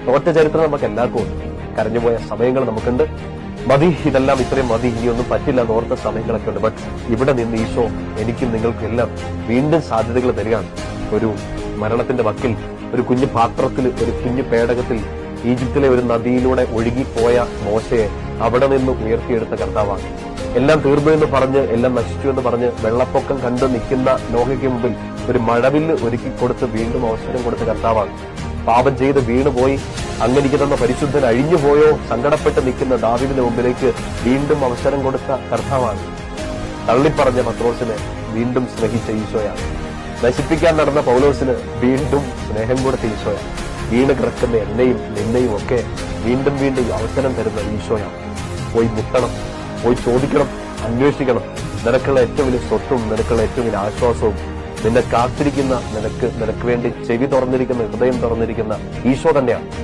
തോറ്റ ചരിത്രം നമുക്ക് എല്ലാവർക്കും ഉണ്ട്. കരഞ്ഞുപോയ സമയങ്ങൾ നമുക്കുണ്ട്. മതി, ഇതെല്ലാം ഇത്രയും മതി, ഇനിയൊന്നും പറ്റില്ല എന്നോർത്ത സമയങ്ങളൊക്കെ ഉണ്ട്. ബട്ട് ഇവിടെ നിന്ന് ഈശോ എനിക്കും നിങ്ങൾക്കും എല്ലാം വീണ്ടും സാധ്യതകൾ തരികയാണ്. ഒരു മരണത്തിന്റെ വക്കിൽ, ഒരു കുഞ്ഞു പാത്രത്തിൽ, ഒരു കുഞ്ഞു പേടകത്തിൽ ഈജിപ്തിലെ ഒരു നദിയിലൂടെ ഒഴുകിപ്പോയ മോശയെ അവിടെ നിന്ന് ഉയർത്തിയെടുത്ത കർത്താവാണ്. എല്ലാം തീർന്നു എന്ന് പറഞ്ഞ്, എല്ലാം നശിച്ചു എന്ന് പറഞ്ഞ് വെള്ളപ്പൊക്കം കണ്ട് നിൽക്കുന്ന നോഹയ്ക്ക് മുമ്പിൽ ഒരു മഴവില്ല് ഒരുക്കി കൊടുത്ത് വീണ്ടും അവസരം കൊടുത്ത കർത്താവാണ്. പാപം ചെയ്ത് വീണുപോയി അങ്ങനിക്ക് തന്ന പരിശുദ്ധൻ അഴിഞ്ഞുപോയോ സങ്കടപ്പെട്ട് നിൽക്കുന്ന ദാവീദിന് മുമ്പിലേക്ക് വീണ്ടും അവസരം കൊടുത്ത കർത്താവാണ്. തള്ളിപ്പറഞ്ഞ പത്രോസിനെ വീണ്ടും സ്നേഹിച്ച ഈശോയാണ്. നശിപ്പിക്കാൻ നടന്ന പൗലോസിന് വീണ്ടും സ്നേഹം കൊടുത്ത ഈശോയാണ്. വീണ് കിടക്കുന്ന എന്നെയും നിന്നെയും ഒക്കെ വീണ്ടും വീണ്ടും അവസരം തരുന്ന ഈശോയാണ്. പോയി മുട്ടണം, പോയി ചോദിക്കണം, അന്വേഷിക്കണം. നിനക്കുള്ള ഏറ്റവും വലിയ സ്വത്തും നിനക്കുള്ള ഏറ്റവും വലിയ ആശ്വാസവും നിന്നെ കാത്തിരിക്കുന്ന, നിനക്ക് വേണ്ടി ചെവി തുറന്നിരിക്കുന്ന, ഹൃദയം തുറന്നിരിക്കുന്ന ഈശോ തന്നെയാണ്.